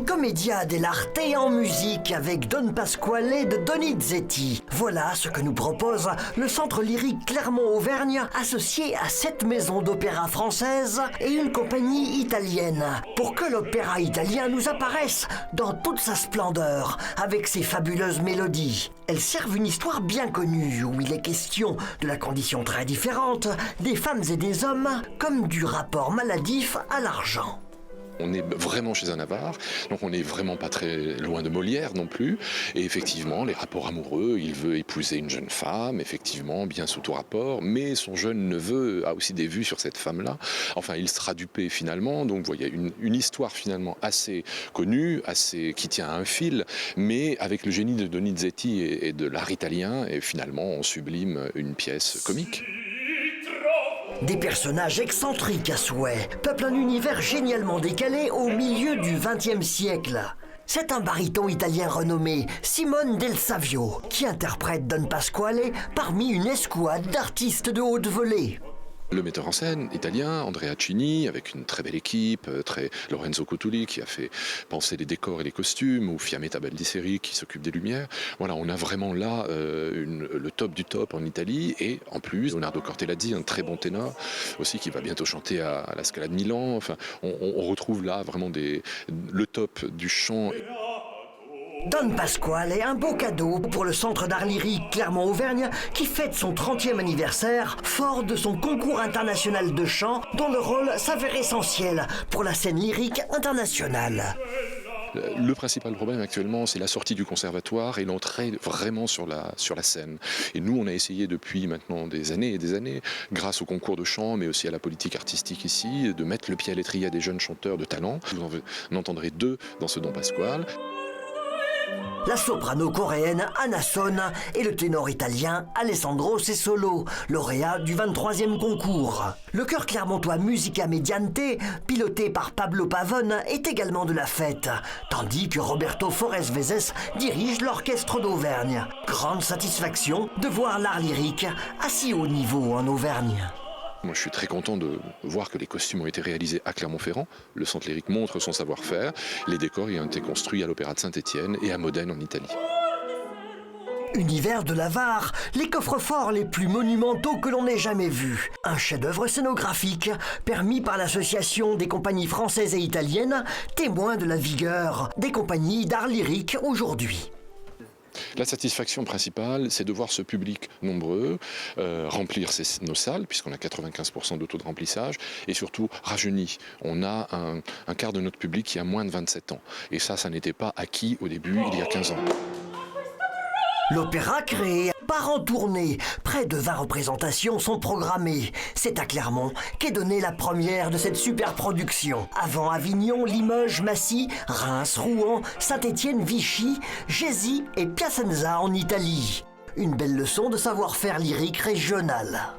Une commedia dell'arte en musique avec Don Pasquale de Donizetti. Voilà ce que nous propose le Centre lyrique Clermont-Auvergne, associé à 7 maisons d'opéra françaises et une compagnie italienne, pour que l'opéra italien nous apparaisse dans toute sa splendeur, avec ses fabuleuses mélodies. Elles servent une histoire bien connue, où il est question de la condition très différente des femmes et des hommes, comme du rapport maladif à l'argent. On est vraiment chez un avare, donc on n'est vraiment pas très loin de Molière non plus. Et effectivement, les rapports amoureux, il veut épouser une jeune femme, effectivement, bien sous tout rapport, mais son jeune neveu a aussi des vues sur cette femme-là. Enfin, il sera dupé finalement, donc vous voyez, une histoire finalement assez connue, qui tient à un fil, mais avec le génie de Donizetti et de l'art italien, et finalement on sublime une pièce comique. Des personnages excentriques à souhait peuplent un univers génialement décalé au milieu du XXe siècle. C'est un baryton italien renommé, Simone Del Savio, qui interprète Don Pasquale parmi une escouade d'artistes de haute volée. Le metteur en scène italien, Andrea Cini, avec une très belle équipe, Lorenzo Cutuli qui a fait penser les décors et les costumes, ou Fiammetta Baldisseri qui s'occupe des lumières. Voilà, on a vraiment là le top du top en Italie, et en plus Leonardo Cortellazzi, un très bon ténor aussi, qui va bientôt chanter à la Scala de Milan. Enfin, on retrouve là vraiment le top du chant. Don Pasquale est un beau cadeau pour le Centre d'art lyrique Clermont-Auvergne qui fête son 30e anniversaire, fort de son concours international de chant dont le rôle s'avère essentiel pour la scène lyrique internationale. Le principal problème actuellement, c'est la sortie du conservatoire et l'entrée vraiment sur la scène. Et nous, on a essayé depuis maintenant des années et des années, grâce au concours de chant, mais aussi à la politique artistique ici, de mettre le pied à l'étrier à des jeunes chanteurs de talent. Vous en entendrez 2 dans ce Don Pasquale. La soprano coréenne Anna Son et le ténor italien Alessandro Sessolo, lauréat du 23e concours. Le chœur clermontois Musica Mediante, piloté par Pablo Pavone, est également de la fête, tandis que Roberto Forés Vezes dirige l'orchestre d'Auvergne. Grande satisfaction de voir l'art lyrique à si haut niveau en Auvergne. Moi, je suis très content de voir que les costumes ont été réalisés à Clermont-Ferrand. Le Centre lyrique montre son savoir-faire. Les décors ont été construits à l'Opéra de Saint-Étienne et à Modène en Italie. Univers de l'avare, les coffres-forts les plus monumentaux que l'on ait jamais vus. Un chef-d'œuvre scénographique permis par l'association des compagnies françaises et italiennes, témoin de la vigueur des compagnies d'art lyrique aujourd'hui. La satisfaction principale, c'est de voir ce public nombreux remplir nos salles, puisqu'on a 95% de taux de remplissage, et surtout rajeuni. On a un quart de notre public qui a moins de 27 ans. Et ça n'était pas acquis au début, il y a 15 ans. L'opéra créé part en tournée. Près de 20 représentations sont programmées. C'est à Clermont qu'est donnée la première de cette super production. Avant Avignon, Limoges, Massy, Reims, Rouen, Saint-Étienne, Vichy, Gésy et Piacenza en Italie. Une belle leçon de savoir-faire lyrique régional.